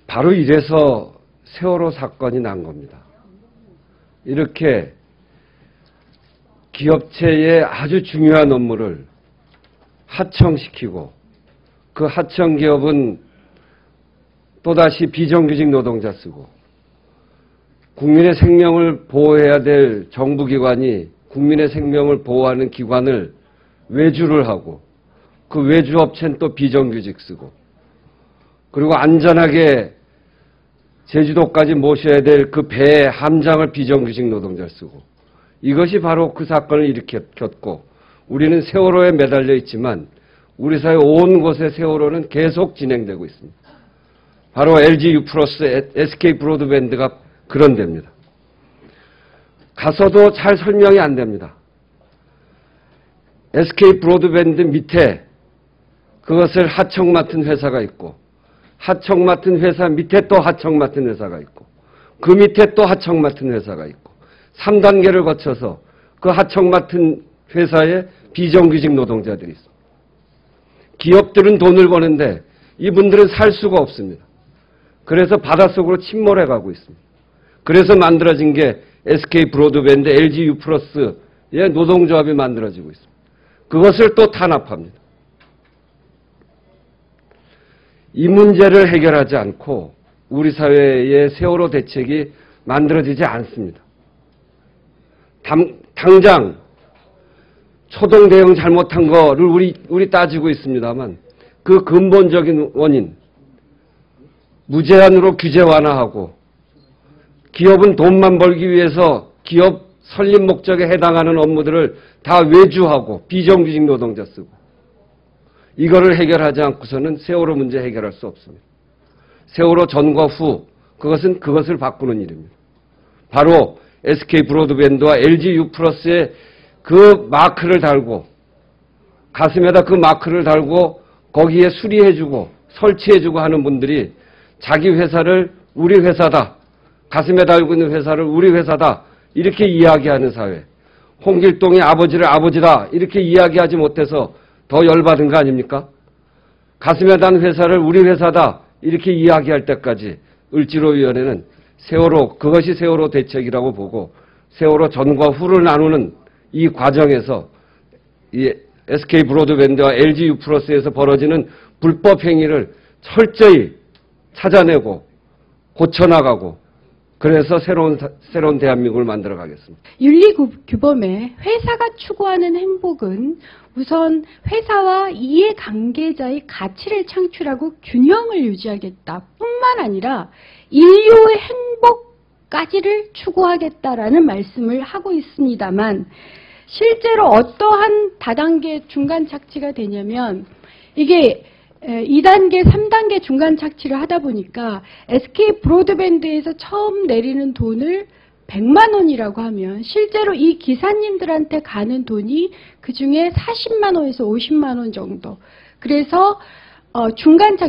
바로 이래서 세월호 사건이 난 겁니다. 이렇게 기업체의 아주 중요한 업무를 하청시키고 그 하청 기업은 또다시 비정규직 노동자 쓰고 국민의 생명을 보호해야 될 정부기관이 국민의 생명을 보호하는 기관을 외주를 하고 그 외주업체는 또 비정규직 쓰고 그리고 안전하게 제주도까지 모셔야 될 그 배의 함장을 비정규직 노동자를 쓰고 이것이 바로 그 사건을 일으켰고 우리는 세월호에 매달려 있지만 우리 사회 온 곳의 세월호는 계속 진행되고 있습니다. 바로 LG U+, SK 브로드밴드가 그런 데입니다. 가서도 잘 설명이 안 됩니다. SK 브로드밴드 밑에 그것을 하청 맡은 회사가 있고 하청 맡은 회사 밑에 또 하청 맡은 회사가 있고 그 밑에 또 하청 맡은 회사가 있고 3단계를 거쳐서 그 하청 맡은 회사에 비정규직 노동자들이 있습니다. 기업들은 돈을 버는데 이분들은 살 수가 없습니다. 그래서 바닷속으로 침몰해 가고 있습니다. 그래서 만들어진 게 SK 브로드밴드, LG U+의 노동조합이 만들어지고 있습니다. 그것을 또 탄압합니다. 이 문제를 해결하지 않고 우리 사회의 세월호 대책이 만들어지지 않습니다. 당장 초동 대응 잘못한 거를 우리 따지고 있습니다만 그 근본적인 원인, 무제한으로 규제 완화하고 기업은 돈만 벌기 위해서 기업 설립 목적에 해당하는 업무들을 다 외주하고 비정규직 노동자 쓰고 이거를 해결하지 않고서는 세월호 문제 해결할 수 없습니다. 세월호 전과 후 그것을 바꾸는 일입니다. 바로 SK 브로드밴드와 LG U+의 그 마크를 달고 가슴에다 그 마크를 달고 거기에 수리해주고 설치해주고 하는 분들이 자기 회사를 우리 회사다. 가슴에 달고 있는 회사를 우리 회사다. 이렇게 이야기하는 사회. 홍길동의 아버지를 아버지다. 이렇게 이야기하지 못해서 더 열받은 거 아닙니까? 가슴에 단 회사를 우리 회사다. 이렇게 이야기할 때까지 을지로위원회는 세월호, 그것이 세월호 대책이라고 보고 세월호 전과 후를 나누는 이 과정에서 이 SK 브로드밴드와 LG U+에서 벌어지는 불법 행위를 철저히 찾아내고 고쳐나가고 그래서 새로운 대한민국을 만들어 가겠습니다. 윤리규범에 회사가 추구하는 행복은 우선 회사와 이해관계자의 가치를 창출하고 균형을 유지하겠다 뿐만 아니라 인류의 행복까지를 추구하겠다라는 말씀을 하고 있습니다만 실제로 어떠한 다단계 중간 착취가 되냐면 이게 2단계, 3단계 중간 착취를 하다 보니까 SK 브로드밴드에서 처음 내리는 돈을 100만 원이라고 하면 실제로 이 기사님들한테 가는 돈이 그중에 40만 원에서 50만 원 정도. 그래서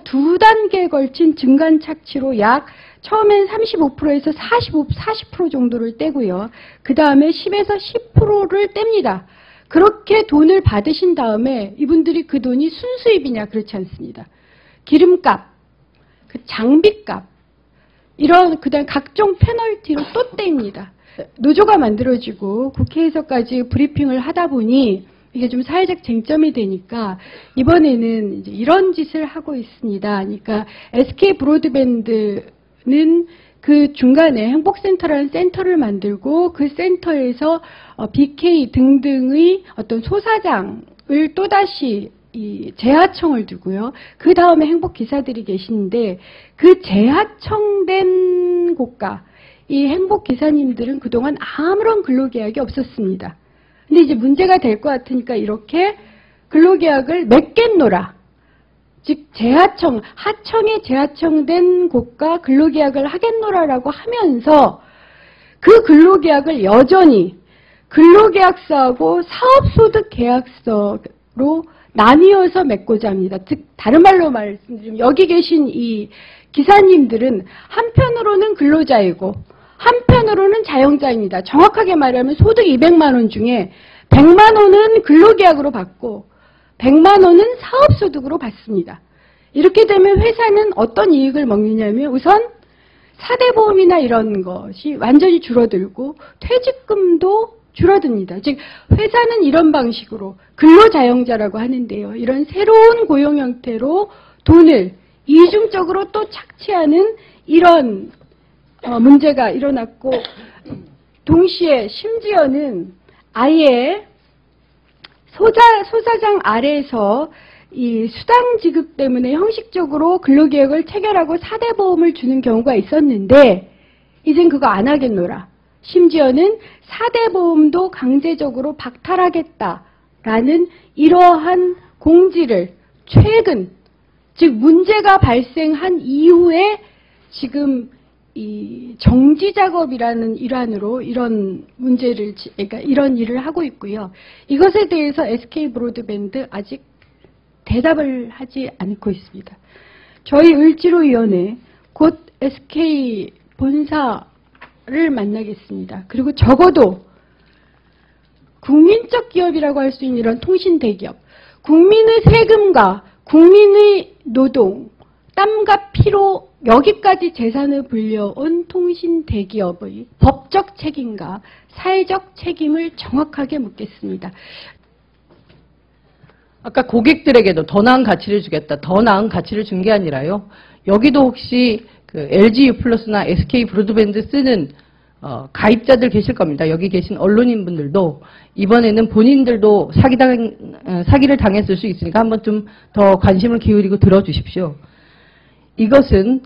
두 단계에 걸친 중간 착취로 약 처음엔 35%에서 40% 정도를 떼고요. 그 다음에 10에서 10%를 떼입니다. 그렇게 돈을 받으신 다음에 이분들이 그 돈이 순수입이냐 그렇지 않습니다. 기름값, 그 장비값, 이런 그다음 각종 페널티로 또 떼입니다. 노조가 만들어지고 국회에서까지 브리핑을 하다 보니 이게 좀 사회적 쟁점이 되니까 이번에는 이제 이런 짓을 하고 있습니다. 그러니까 SK 브로드밴드는 그 중간에 행복센터라는 센터를 만들고 그 센터에서 BK 등등의 어떤 소사장을 또다시 이 재하청을 두고요. 그 다음에 행복기사들이 계시는데 그 재하청된 곳과 이 행복기사님들은 그동안 아무런 근로계약이 없었습니다. 근데 이제 문제가 될 것 같으니까 이렇게 근로계약을 맺겠노라. 즉 하청에 재하청된 곳과 근로계약을 하겠노라라고 하면서 그 근로계약을 여전히 근로계약서하고 사업소득계약서로 나뉘어서 맺고자 합니다. 즉 다른 말로 말씀드리면 여기 계신 이 기사님들은 한편으로는 근로자이고 한편으로는 자영자입니다. 정확하게 말하면 소득 200만 원 중에 100만 원은 근로계약으로 받고 100만 원은 사업소득으로 받습니다. 이렇게 되면 회사는 어떤 이익을 먹느냐면 우선 4대 보험이나 이런 것이 완전히 줄어들고 퇴직금도 줄어듭니다. 즉 회사는 이런 방식으로 근로자영자라고 하는데요. 이런 새로운 고용 형태로 돈을 이중적으로 또 착취하는 이런 문제가 일어났고, 동시에 심지어는 아예 소사장 아래에서 이 수당 지급 때문에 형식적으로 근로계획을 체결하고 4대 보험을 주는 경우가 있었는데 이젠 그거 안 하겠노라. 심지어는 4대 보험도 강제적으로 박탈하겠다라는 이러한 공지를 최근, 즉 문제가 발생한 이후에 지금 이 정지 작업이라는 일환으로 이런 문제를, 그러니까 이런 일을 하고 있고요. 이것에 대해서 SK 브로드밴드 아직 대답을 하지 않고 있습니다. 저희 을지로위원회 곧 SK 본사를 만나겠습니다. 그리고 적어도 국민적 기업이라고 할 수 있는 이런 통신 대기업, 국민의 세금과 국민의 노동, 땀과 피로 여기까지 재산을 불려온 통신 대기업의 법적 책임과 사회적 책임을 정확하게 묻겠습니다. 아까 고객들에게도 더 나은 가치를 주겠다. 더 나은 가치를 준 게 아니라요. 여기도 혹시 그 LG U+나 SK 브로드밴드 쓰는 가입자들 계실 겁니다. 여기 계신 언론인분들도 이번에는 본인들도 사기를 당했을 수 있으니까 한번 좀 더 관심을 기울이고 들어주십시오. 이것은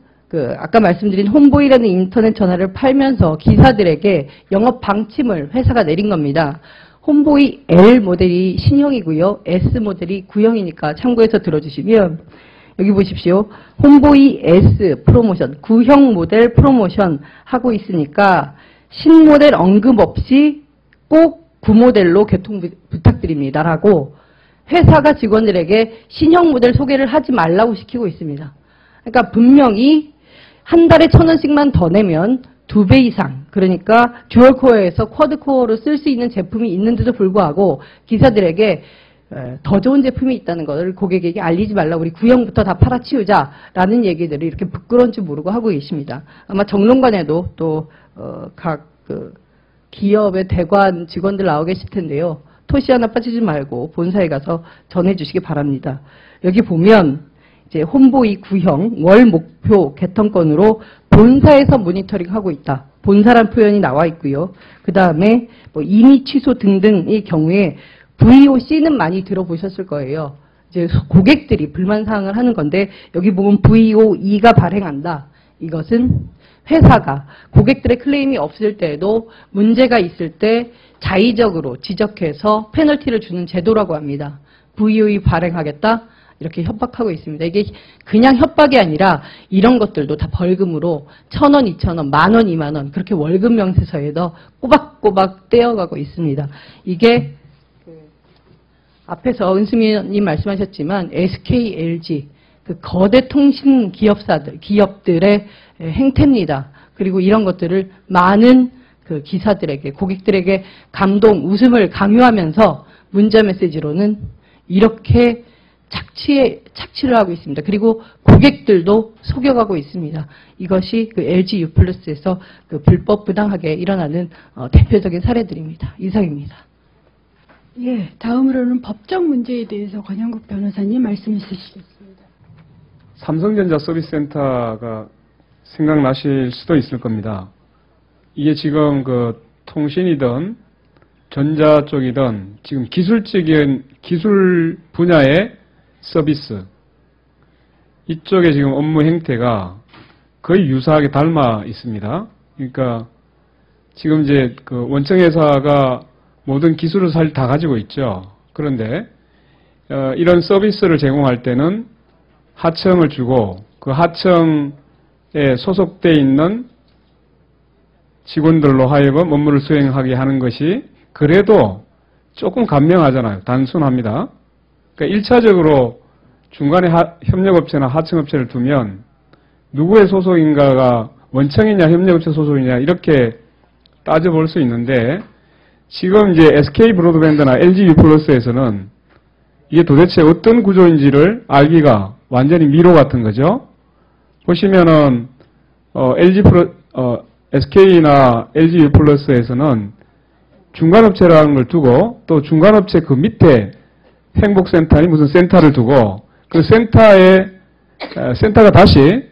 아까 말씀드린 홈보이라는 인터넷 전화를 팔면서 기사들에게 영업 방침을 회사가 내린 겁니다. 홈보이 L 모델이 신형이고요. S 모델이 구형이니까 참고해서 들어주시면 여기 보십시오. 홈보이 S 프로모션, 구형 모델 프로모션 하고 있으니까 신모델 언급 없이 꼭 구모델로 개통 부탁드립니다라고 회사가 직원들에게 신형 모델 소개를 하지 말라고 시키고 있습니다. 그러니까 분명히 한 달에 1,000원씩만 더 내면 2배 이상, 그러니까 듀얼코어에서 쿼드코어로 쓸 수 있는 제품이 있는데도 불구하고 기사들에게 더 좋은 제품이 있다는 것을 고객에게 알리지 말라고 우리 구형부터 다 팔아치우자라는 얘기들을 이렇게 부끄러운 줄 모르고 하고 계십니다. 아마 정론관에도 또 각 기업의 대관 직원들 나오 계실 텐데요. 토시 하나 빠지지 말고 본사에 가서 전해주시기 바랍니다. 여기 보면 이제 홈보이 구형 월 목표 개통건으로 본사에서 모니터링하고 있다. 본사란 표현이 나와 있고요. 그 다음에 뭐 임의 취소 등등의 경우에 VOC는 많이 들어보셨을 거예요. 이제 고객들이 불만 사항을 하는 건데 여기 보면 VOE가 발행한다. 이것은 회사가 고객들의 클레임이 없을 때에도 문제가 있을 때 자의적으로 지적해서 페널티를 주는 제도라고 합니다. VOE 발행하겠다. 이렇게 협박하고 있습니다. 이게 그냥 협박이 아니라 이런 것들도 다 벌금으로 1,000원, 2,000원, 10,000원, 20,000원 그렇게 월급 명세서에도 꼬박꼬박 떼어가고 있습니다. 이게 앞에서 은수미님 말씀하셨지만 SK, LG 그 거대 통신 기업들의 행태입니다. 그리고 이런 것들을 많은 그 기사들에게, 고객들에게 감동, 웃음을 강요하면서 문자 메시지로는 이렇게 착취를 하고 있습니다. 그리고 고객들도 속여가고 있습니다. 이것이 그 LG U+에서 그 불법 부당하게 일어나는 대표적인 사례들입니다. 이상입니다. 예, 다음으로는 법적 문제에 대해서 권영국 변호사님 말씀해 주시겠습니다. 삼성전자 서비스센터가 생각나실 수도 있을 겁니다. 이게 지금 그 통신이든 전자 쪽이든 지금 기술적인 기술 분야의 서비스 이쪽에 지금 업무 행태가 거의 유사하게 닮아 있습니다. 그러니까 지금 이제 그 원청회사가 모든 기술을 사실 다 가지고 있죠. 그런데 이런 서비스를 제공할 때는 하청을 주고 그 하청에 소속돼 있는 직원들로 하여금 업무를 수행하게 하는 것이 그래도 조금 간명하잖아요. 단순합니다. 그러니까 1차적으로 중간에 협력업체나 하청업체를 두면 누구의 소속인가가 원청이냐 협력업체 소속이냐 이렇게 따져볼 수 있는데 지금 이제 SK 브로드밴드나 LG U+에서는 이게 도대체 어떤 구조인지를 알기가 완전히 미로 같은 거죠. 보시면은 SK나 LG 플러스에서는 중간업체라는 걸 두고 또 중간업체 그 밑에 행복센터니 무슨 센터를 두고 그 센터가 다시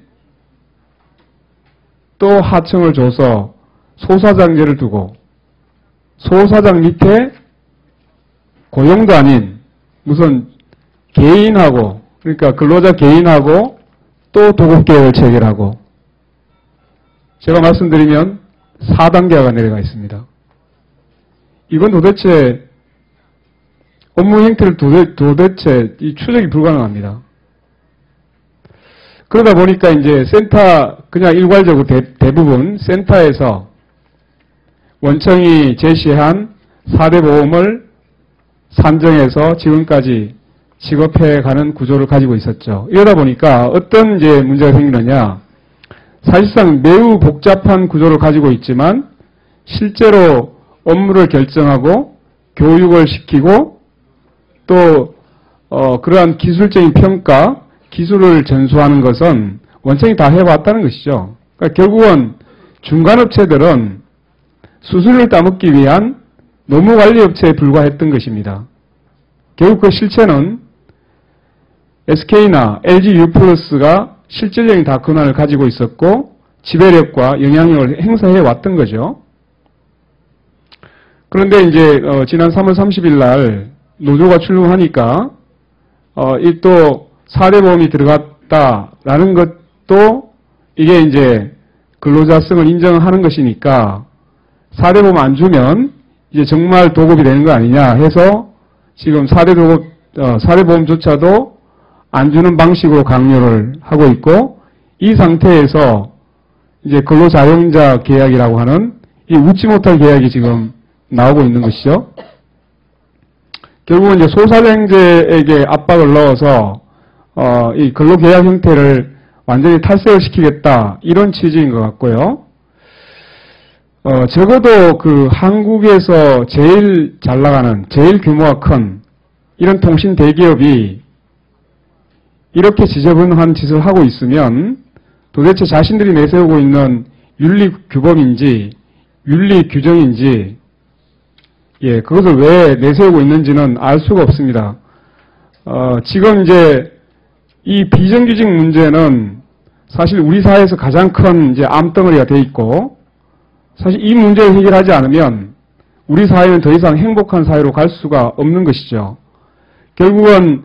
또 하청을 줘서 소사장제를 두고 소사장 밑에 고용도 아닌 무슨 개인하고 그러니까 근로자 개인하고 또 도급계획을 체결하고 제가 말씀드리면 4단계가 내려가 있습니다. 이건 도대체 업무 형태를 도대체 이 추적이 불가능합니다. 그러다 보니까 이제 센터 그냥 일괄적으로 대부분 센터에서 원청이 제시한 4대 보험을 산정해서 지금까지 지급해가는 구조를 가지고 있었죠. 이러다 보니까 어떤 이제 문제가 생기느냐. 사실상 매우 복잡한 구조를 가지고 있지만 실제로 업무를 결정하고 교육을 시키고 또 그러한 기술적인 평가, 기술을 전수하는 것은 원청이 다 해왔다는 것이죠. 그러니까 결국은 중간업체들은 수수료를 따먹기 위한 노무관리업체에 불과했던 것입니다. 결국 그 실체는 SK나 LG U+가 실질적인 다 권한을 가지고 있었고 지배력과 영향력을 행사해 왔던 거죠. 그런데 이제 지난 3월 30일 날 노조가 출범하니까 이 또 4대 보험이 들어갔다라는 것도 이게 이제 근로자성을 인정하는 것이니까 4대 보험 안 주면 이제 정말 도급이 되는 거 아니냐 해서 지금 4대 보험조차도 안 주는 방식으로 강요를 하고 있고 이 상태에서 이제 근로자용자 계약이라고 하는 이 웃지 못할 계약이 지금 나오고 있는 것이죠. 결국은 이제 소사장제에게 압박을 넣어서 이 근로계약 형태를 완전히 탈색을 시키겠다 이런 취지인 것 같고요. 적어도 그 한국에서 제일 잘 나가는 제일 규모가 큰 이런 통신 대기업이 이렇게 지저분한 짓을 하고 있으면 도대체 자신들이 내세우고 있는 윤리 규범인지 윤리 규정인지 그것을 왜 내세우고 있는지는 알 수가 없습니다. 지금 이제 이 비정규직 문제는 사실 우리 사회에서 가장 큰 이제 암덩어리가 돼 있고 사실 이 문제를 해결하지 않으면 우리 사회는 더 이상 행복한 사회로 갈 수가 없는 것이죠. 결국은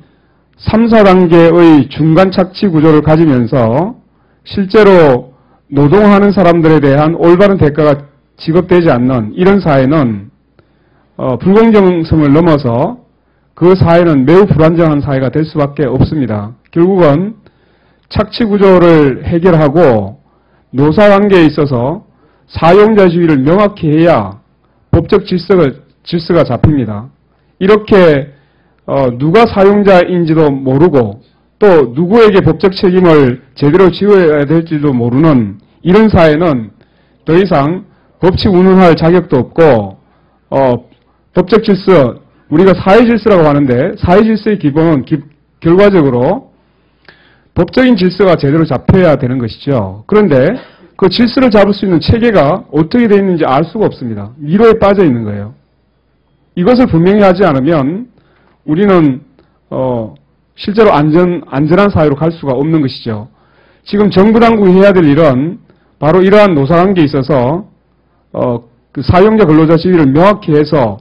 3, 4단계의 중간 착취 구조를 가지면서 실제로 노동하는 사람들에 대한 올바른 대가가 지급되지 않는 이런 사회는 불공정성을 넘어서 그 사회는 매우 불안정한 사회가 될 수밖에 없습니다. 결국은 착취 구조를 해결하고 노사관계에 있어서 사용자 지위를 명확히 해야 법적 질서가 잡힙니다. 이렇게 누가 사용자인지도 모르고 또 누구에게 법적 책임을 제대로 지어야 될지도 모르는 이런 사회는 더 이상 법칙 운운할 자격도 없고 법적 질서, 우리가 사회 질서라고 하는데 사회 질서의 기본은 결과적으로 법적인 질서가 제대로 잡혀야 되는 것이죠. 그런데 그 질서를 잡을 수 있는 체계가 어떻게 되어 있는지 알 수가 없습니다. 미로에 빠져 있는 거예요. 이것을 분명히 하지 않으면 우리는 실제로 안전한 사회로 갈 수가 없는 것이죠. 지금 정부 당국이 해야 될 일은 바로 이러한 노사관계에 있어서 그 사용자 근로자 지위를 명확히 해서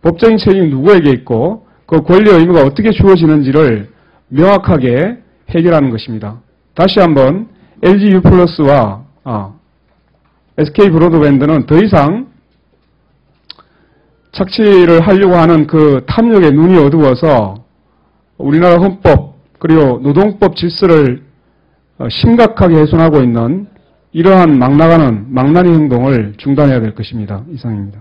법적인 책임이 누구에게 있고 그 권리와 의무가 어떻게 주어지는지를 명확하게 해결하는 것입니다. 다시 한번 LG U+와 SK 브로드밴드는 더 이상 착취를 하려고 하는 그 탐욕에 눈이 어두워서 우리나라 헌법 그리고 노동법 질서를 심각하게 훼손하고 있는 이러한 막 나가는 망나니 행동을 중단해야 될 것입니다. 이상입니다.